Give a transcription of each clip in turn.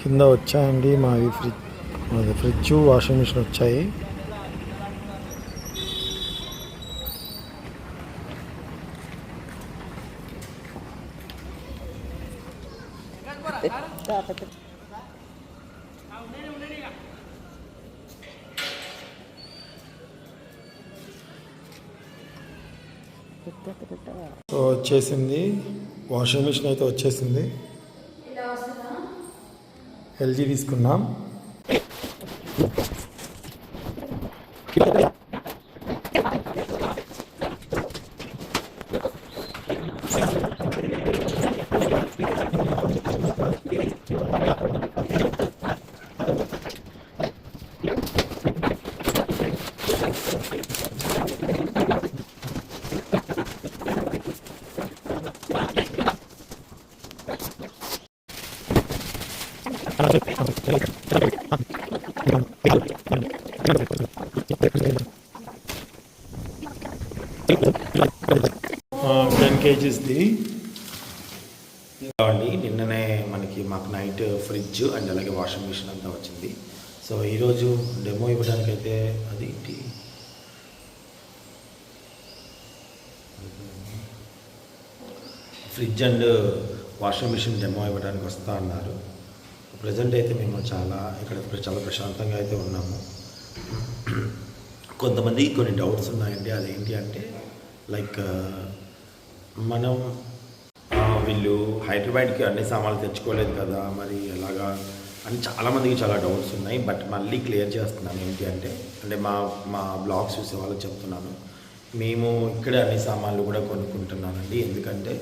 కింద వచ్చాయండి మాది ఫ్రిడ్జ్ వాషింగ్ మిషన్ వచ్చాయి. సో వచ్చేసింది వాషింగ్ మిషన్ అయితే వచ్చేసింది. ఎల్జీ తీసుకున్నాం. కేజీస్ది అండి. నిన్ననే మాకు నైట్ ఫ్రిడ్జ్ అండ్ అలాగే వాషింగ్ మిషన్ అంతా వచ్చింది. సో ఈరోజు డెమో ఇవ్వడానికి అయితే అది fridge and washing machine demo ఇవ్వడానికి వస్తా అన్నారు. ప్రజెంట్ అయితే మేము ఇక్కడ చాలా ప్రశాంతంగా అయితే ఉన్నాము. కొంతమందికి కొన్ని డౌట్స్ ఉన్నాయండి. అదేంటి అంటే లైక్ మనం వీళ్ళు హైదరాబాద్కి అన్ని సామాన్లు తెచ్చుకోలేదు కదా, మరి ఎలాగా అని చాలామందికి చాలా డౌట్స్ ఉన్నాయి. బట్ మళ్ళీ క్లియర్ చేస్తున్నాను. ఏంటి అంటే మా బ్లాగ్స్ చూసే వాళ్ళకి చెప్తున్నాను, మేము ఇక్కడే అన్ని సామాన్లు కూడా కొనుక్కుంటున్నానండి. ఎందుకంటే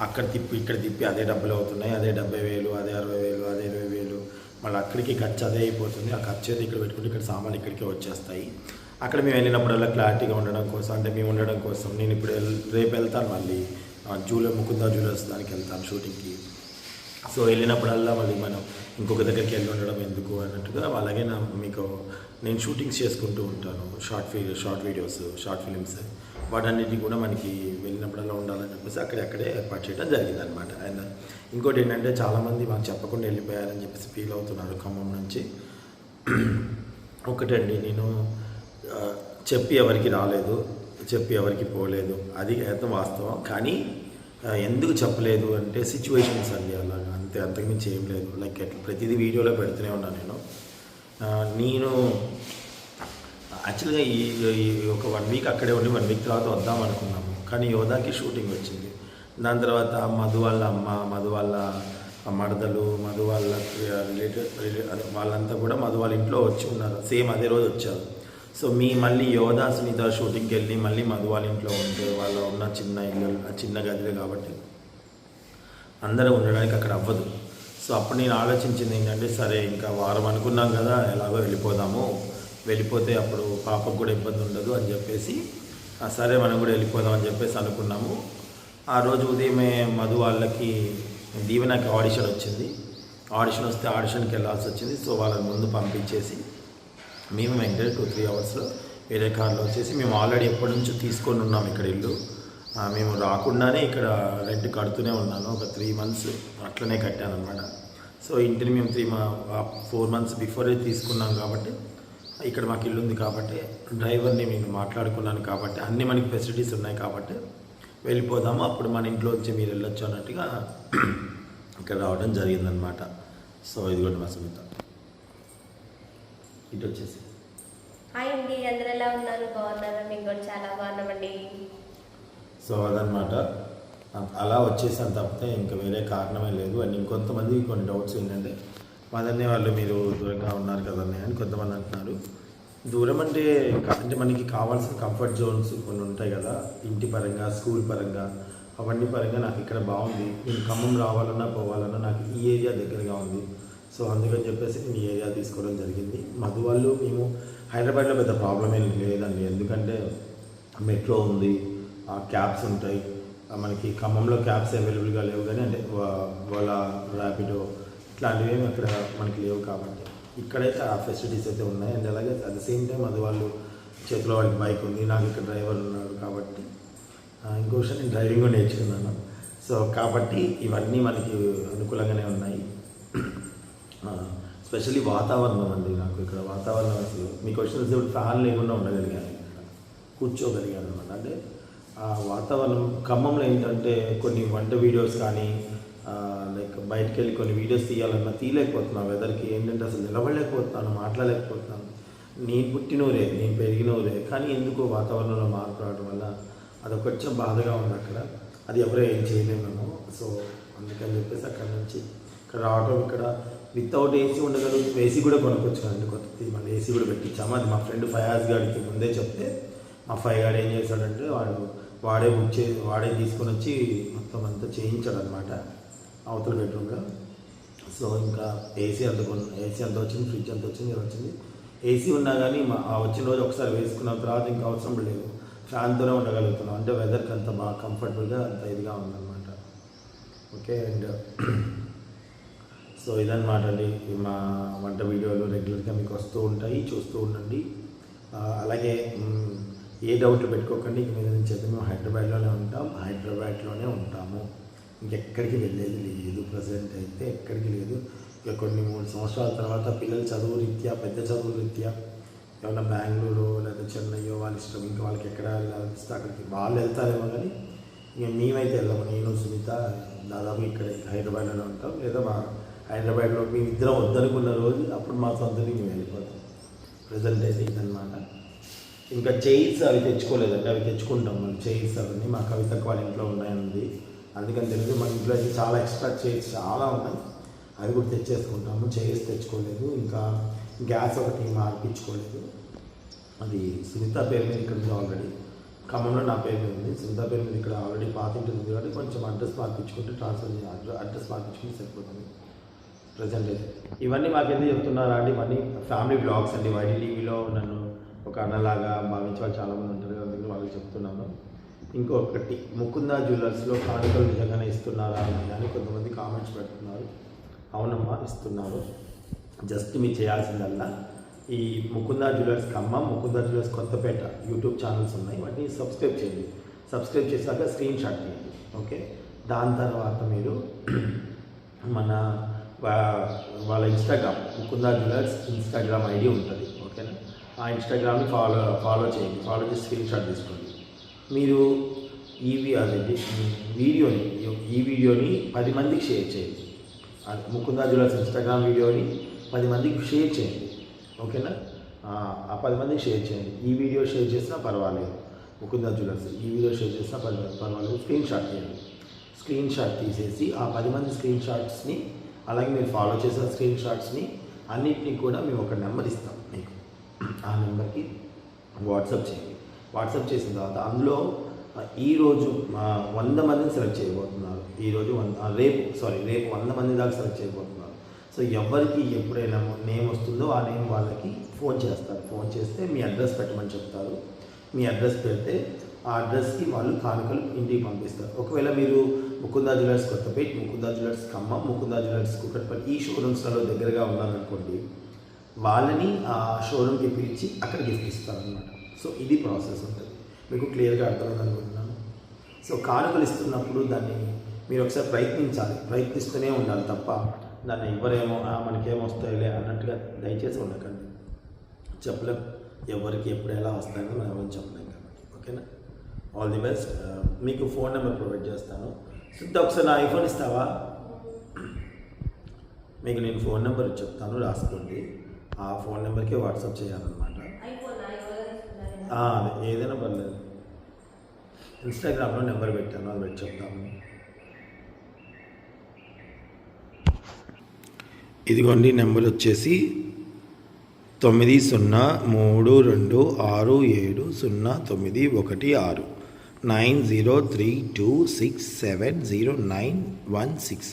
అక్కడ తిప్పి ఇక్కడ తిప్పి అదే డబ్బులు అవుతున్నాయి. అదే 70,000, అదే 60,000, అదే 20,000, మళ్ళీ అక్కడికి ఖర్చు అదే అయిపోతుంది. ఆ ఖర్చు అయితే ఇక్కడ పెట్టుకుంటే ఇక్కడ సామాన్లు ఇక్కడికే వచ్చేస్తాయి. అక్కడ మేము వెళ్ళినప్పుడల్లా క్లారిటీగా ఉండడం కోసం, అంటే మేము ఉండడం కోసం నేను ఇప్పుడు రేపు వెళ్తాను, మళ్ళీ ముకుందా జ్యువెలర్స్ దానికి వెళ్తాను షూటింగ్కి. సో వెళ్ళినప్పుడల్లా మళ్ళీ మనం ఇంకొక దగ్గరికి వెళ్ళి ఉండడం ఎందుకు అన్నట్టుగా, అలాగే నేను షూటింగ్స్ చేసుకుంటూ ఉంటాను. షార్ట్ వీడియోస్, షార్ట్ ఫిలిమ్స్, వాటన్నిటి కూడా మనకి వెళ్ళినప్పుడల్లా ఉండాలని చెప్పేసి అక్కడే ఏర్పాటు చేయడం జరిగింది అనమాట. అండ్ ఇంకోటి ఏంటంటే చాలామంది మాకు చెప్పకుండా వెళ్ళిపోయారని చెప్పేసి ఫీల్ అవుతున్నారు ఖమ్మం నుంచి. ఒకటండి, నేను చెప్పి ఎవరికి రాలేదు, చెప్పి ఎవరికి పోలేదు, అది అయితే వాస్తవం. కానీ ఎందుకు చెప్పలేదు అంటే సిచ్యువేషన్స్ అండి, అలాగా అంతే, అంతకుమించి ఏం లేదు. లైక్ ప్రతిదీ వీడియోలో పెడుతూనే ఉన్నాను. నేను యాక్చువల్గా ఈ ఒక 1 వీక్ అక్కడే ఉండి 1 వీక్ తర్వాత వద్దాం అనుకున్నాము. కానీ యోధాకి షూటింగ్ వచ్చింది. దాని తర్వాత మధు వాళ్ళ అమ్మ, మధు వాళ్ళ మరదలు, మధు వాళ్ళ వాళ్ళంతా కూడా మధు వాళ్ళ ఇంట్లో వచ్చి ఉన్నారు. సేమ్ అదే రోజు వచ్చారు. సో మళ్ళీ యోధా సునీత షూటింగ్కి వెళ్ళి మళ్ళీ మధు వాళ్ళ ఇంట్లో ఉంటే వాళ్ళు ఉన్న చిన్న గదిలే కాబట్టి అందరూ ఉండడానికి అక్కడ అవ్వదు. సో అప్పుడు నేను ఆలోచించింది ఏంటంటే, సరే ఇంకా వారం అనుకున్నాం కదా, ఎలాగో వెళ్ళిపోతే అప్పుడు పాపకు కూడా ఇబ్బంది ఉండదు అని చెప్పేసి, సరే మనం కూడా వెళ్ళిపోదాం అని చెప్పేసి అనుకున్నాము. ఆ రోజు ఉదయమే మధు వాళ్ళకి దీవెనకి ఆడిషన్ వచ్చింది. ఆడిషన్ వస్తే ఆడిషన్కి వెళ్ళాల్సి వచ్చింది. సో వాళ్ళని ముందు పంపించేసి మేము వెంటనే 2-3 అవర్స్లో వేరే కార్లో వచ్చేసి, మేము ఆల్రెడీ ఎప్పటి నుంచో తీసుకొని ఉన్నాం ఇక్కడ ఇల్లు. మేము రాకుండానే ఇక్కడ రెంట్ కడుతూనే ఉన్నాను. ఒక 3 months అట్లనే కట్టాను అనమాట. సో ఇంటిని మేము 4 months బిఫోరే తీసుకున్నాం కాబట్టి ఇక్కడ మాకు ఇల్లు ఉంది కాబట్టి డ్రైవర్ని మేము మాట్లాడుకున్నాను కాబట్టి అన్నీ మనకి ఫెసిలిటీస్ ఉన్నాయి కాబట్టి వెళ్ళిపోదాము, అప్పుడు మన ఇంట్లో వచ్చి మీరు వెళ్ళొచ్చు అన్నట్టుగా ఇక్కడ రావడం జరిగిందనమాట. సో ఇదిగోండి మా సునీత ఇటు వచ్చేసి. హాయ్ అండి, అందరూ ఎలా ఉన్నారు? బాగున్నారా? మేము కూడా చాలా బాగున్నామండి. సో అదనమాట, అలా వచ్చేసాను తప్పితే ఇంకా వేరే కారణమే లేదు. అండ్ ఇంకొంతమంది కొన్ని డౌట్స్ ఏంటంటే, మదన్నే వాళ్ళు మీరు దూరంగా ఉన్నారు కదన్నీ అని కొంతమంది అంటున్నారు. దూరం అంటే మనకి కావాల్సిన కంఫర్ట్ జోన్స్ కొన్ని ఉంటాయి కదా, ఇంటి పరంగా, స్కూల్ పరంగా, అవన్నీ పరంగా నాకు ఇక్కడ బాగుంది. నేను ఖమ్మం రావాలన్నా పోవాలన్నా నాకు ఈ ఏరియా దగ్గరగా ఉంది. సో అందుకని చెప్పేసి నేను ఈ ఏరియా తీసుకోవడం జరిగింది. మధు వాళ్ళు మేము హైదరాబాద్లో పెద్ద ప్రాబ్లం ఏం లేదండి, ఎందుకంటే మెట్రో ఉంది, క్యాబ్స్ ఉంటాయి. మనకి ఖమ్మంలో క్యాబ్స్ అవైలబుల్గా లేవు, కానీ అంటే ఓలా, ర్యాపిడో ఇట్లాంటివి ఏమి అక్కడ మనకి లేవు కాబట్టి ఇక్కడైతే ఆ ఫెసిలిటీస్ అయితే ఉన్నాయి. అండ్ అలాగే అట్ ద సేమ్ టైం అది వాళ్ళు చేతిలో వాళ్ళకి బైక్ ఉంది, నాకు ఇక్కడ డ్రైవర్ ఉన్నాడు కాబట్టి ఇంకో విషయం నేను డ్రైవింగ్ కూడా నేర్చుకున్నాను. సో కాబట్టి ఇవన్నీ మనకి అనుకూలంగానే ఉన్నాయి. స్పెషల్లీ వాతావరణం అండి. నాకు ఇక్కడ వాతావరణం అసలు మీకు క్వశ్చన్స్ ఇప్పుడు ఫ్యాన్ లేకుండా ఉండగలిగాను, కూర్చోగలిగాను అనమాట. అంటే ఆ వాతావరణం ఖమ్మంలో ఏంటంటే కొన్ని వంట వీడియోస్ కానీ లైక్ బయటకు వెళ్ళి కొన్ని వీడియోస్ తీయాలన్నా తీయలేకపోతున్నాను. వెదర్కి ఏంటంటే అసలు నిలబడలేకపోతున్నాను, మాట్లాడలేకపోతున్నాను. నేను పుట్టిన ఊరే, నేను పెరిగిన ఊరే, కానీ ఎందుకో వాతావరణంలో మార్పు రావడం వల్ల అది కొంచెం బాధగా ఉంది అక్కడ. అది ఎవరో ఏం చేయలేము. సో అందుకని చెప్పేసి అక్కడ నుంచి ఇక్కడ రావడం, ఇక్కడ వితౌట్ ఏసీ ఉండగలుగుతాం. ఏసీ కూడా కొనుక్కొచ్చానండి కొత్తది, మళ్ళీ ఏసీ కూడా పెట్టించాము. అది మా ఫ్రెండ్ ఫయాజ్ గారికి ముందే చెప్తే మా ఫైవ్ గారు ఏం చేశాడంటే వాడే తీసుకొని వచ్చి మొత్తం అంతా చేయించాడు అనమాట అవతల బెడ్రూమ్లో. సో ఇంకా ఏసీ అంత వచ్చింది, ఫ్రిడ్జ్ అంత వచ్చింది, ఇలా వచ్చింది. ఏసీ ఉన్నా కానీ వచ్చిన రోజు ఒకసారి వేసుకున్న తర్వాత ఇంకా అవసరం లేదు, ఫ్యాన్తోనే ఉండగలుగుతున్నాం. అంటే వెదర్కి అంత బాగా కంఫర్టబుల్గా అంత ఇదిగా ఉందన్నమాట. ఓకే, అండ్ సో ఇదన్నమాట అండి మా వంట వీడియోలు రెగ్యులర్గా మీకు వస్తూ ఉంటాయి, చూస్తూ ఉండండి. అలాగే ఏ డౌట్లు పెట్టుకోకండి. ఇక మీద నుంచి అయితే మేము హైదరాబాద్లోనే ఉంటాము, ఇంకెక్కడికి వెళ్ళేది లేదు. ప్రజెంట్ అయితే ఎక్కడికి లేదు. ఇక కొన్ని 3 సంవత్సరాల తర్వాత పిల్లలు చదువు రీత్యా, పెద్ద చదువు రీత్యా ఏమన్నా బెంగళూరు లేదా చెన్నయ్యో వాళ్ళ ఇష్టం, ఇంకా వాళ్ళకి ఎక్కడ వెళ్ళాలనిపిస్తే అక్కడికి వాళ్ళు వెళ్తారేమో. కానీ ఇక మేమైతే వెళ్ళాము. నేను సునీత దాదాపు ఇక్కడ హైదరాబాద్లోనే ఉంటాం, లేదా మా హైదరాబాద్లో మేము ఇద్దరం వద్దనుకున్న రోజు అప్పుడు మా సొంతకి మేము వెళ్ళిపోతాం. ప్రజెంట్ అయితే ఇదన్నమాట. ఇంకా చైర్స్ అవి తెచ్చుకోలేదండి, అవి తెచ్చుకుంటాం. మనం చైర్స్ అవన్నీ మా కవితకు వాళ్ళ ఇంట్లో ఉన్నాయండి. అందుకని తెలిసి మన ఇంట్లో అయితే చాలా ఎక్స్ట్రా చైర్స్ చాలా ఉన్నాయి, అది కూడా తెచ్చేసుకుంటాము. చైర్స్ తెచ్చుకోలేదు. ఇంకా గ్యాస్ ఒకటి మార్పించుకోలేదు. అది సునీత పేరు మీద ఇక్కడ ఉంది ఆల్రెడీ, ఖమ్మంలో నా పేరు మీద ఉంది. సునీత పేరు మీద ఇక్కడ ఆల్రెడీ పాత ఇంటి ఉంది కాబట్టి కొంచెం అడ్రస్ మార్పించుకుంటే అడ్రస్ మార్పించుకుంటే సరిపోతుంది. ప్రజెంట్ అయితే ఇవన్నీ మాకెందుకు చెప్తున్నారా అండి, ఇవన్నీ ఫ్యామిలీ బ్లాగ్స్ అండి. వైడి టీవీలో నన్ను ఒక అన్నలాగా భావించే వాళ్ళు చాలామంది ఉంటారు, అందుకని వాళ్ళకి చెప్తున్నాము. ఇంకొకటి, ముకుందా జ్యువెలర్స్లో కానుకలు నిజంగానే ఇస్తున్నారా అని కొంతమంది కామెంట్స్ పెడుతున్నారు. అవునమ్మా, ఇస్తున్నారు. జస్ట్ మీరు చేయాల్సిందల్లా ఈ Mukunda jewellers Khammam, Mukunda jewellers Kothapet YouTube channels ఉన్నాయి, వాటిని సబ్స్క్రైబ్ చేయండి. సబ్స్క్రైబ్ చేశాక స్క్రీన్ షాట్ తీయండి. ఓకే, దాని తర్వాత మీరు మన వాళ్ళ Instagram, Mukunda jewellers Instagram ID ఉంటుంది. ఓకేనా, ఆ ఇన్స్టాగ్రామ్ని ఫాలో చేయండి. ఫాలో చేసి స్క్రీన్ షాట్ తీసుకోండి. మీరు ఈ వీడియోని 10 మందికి షేర్ చేయండి. ముకుందా జ్యువెలర్స్ ఇన్స్టాగ్రామ్ వీడియోని 10 మందికి షేర్ చేయండి. ఓకేనా, ఆ 10 మందికి షేర్ చేయండి. ఈ వీడియో షేర్ చేసినా పర్వాలేదు, ముకుందా జ్యువెలర్స్ ఈ వీడియో షేర్ చేసినా పర్వాలేదు. స్క్రీన్ షాట్ తీయండి. స్క్రీన్ షాట్ తీసేసి ఆ 10 మంది స్క్రీన్ షాట్స్ని, అలాగే మీరు ఫాలో చేసిన స్క్రీన్ షాట్స్ని అన్నింటినీ కూడా మేము ఒక నెంబర్ ఇస్తాం మీకు. ఆ నెంబర్కి వాట్సాప్ చేయండి. వాట్సాప్ చేసిన తర్వాత అందులో ఈరోజు 100 మందిని సెలెక్ట్ చేయబోతున్నారు. రేపు 100 మంది దాకా సెలెక్ట్ చేయబోతున్నారు. సో ఎవరికి ఎప్పుడైనా నేమ్ వస్తుందో ఆ నేమ్ వాళ్ళకి ఫోన్ చేస్తారు. ఫోన్ చేస్తే మీ అడ్రస్ పెట్టమని చెప్తారు. మీ అడ్రస్ పెడితే ఆ అడ్రస్కి వాళ్ళు కానుకలు ఇంటికి పంపిస్తారు. ఒకవేళ మీరు Mukunda jewellers Kothapet, Mukunda jewellers Khammam, Mukunda jewellers Kukatpally ఈ షోరూమ్స్లలో దగ్గరగా ఉన్నారనుకోండి, వాళ్ళని ఆ షోరూమ్కి పిలిచి అక్కడ గిఫ్ట్ ఇస్తారనమాట. సో ఇది ప్రాసెస్ ఉంటుంది. మీకు క్లియర్గా అర్థమైంది అనుకుంటున్నాను. సో కానుకలు ఇస్తున్నప్పుడు దాన్ని మీరు ఒకసారి ప్రయత్నిస్తూనే ఉండాలి తప్ప దాన్ని ఎవరేమో మనకేమొస్తాయిలే అన్నట్టుగా దయచేసి ఉండకండి. చెప్పలేం ఎవరికి ఎప్పుడు ఎలా వస్తాయో మనం ఎవరు చెప్పలేం కాబట్టి. ఓకేనా, ఆల్ ది బెస్ట్. మీకు ఫోన్ నెంబర్ ప్రొవైడ్ చేస్తాను. సుద్ద ఒకసారి నా ఐఫోన్ ఇస్తావా? మీకు నేను ఫోన్ నెంబర్ చెప్తాను, రాసుకోండి. ఆ ఫోన్ నెంబర్కి వాట్సాప్ చేయాలన్నమాట. ఏదైనా పర్లేదు. ఇన్స్టాగ్రామ్లో నెంబర్ పెట్టాను, అది పెట్టి చెప్తాము. ఇదిగోండి నెంబర్ వచ్చేసి 9032670916 9032670916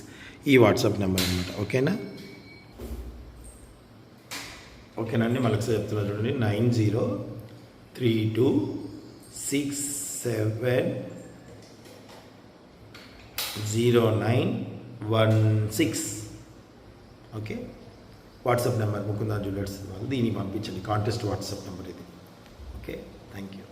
ఈ వాట్సాప్ నెంబర్ అనమాట. ఓకేనా, ఓకేనండి. మళ్ళీ చెప్తున్నా చూడండి, 9032670916. Okay, WhatsApp number Mukunda jewellers వాళ్ళు దీన్ని పంపించండి. కాంటెస్ట్ వాట్సాప్ నెంబర్ ఇది. Okay, thank you.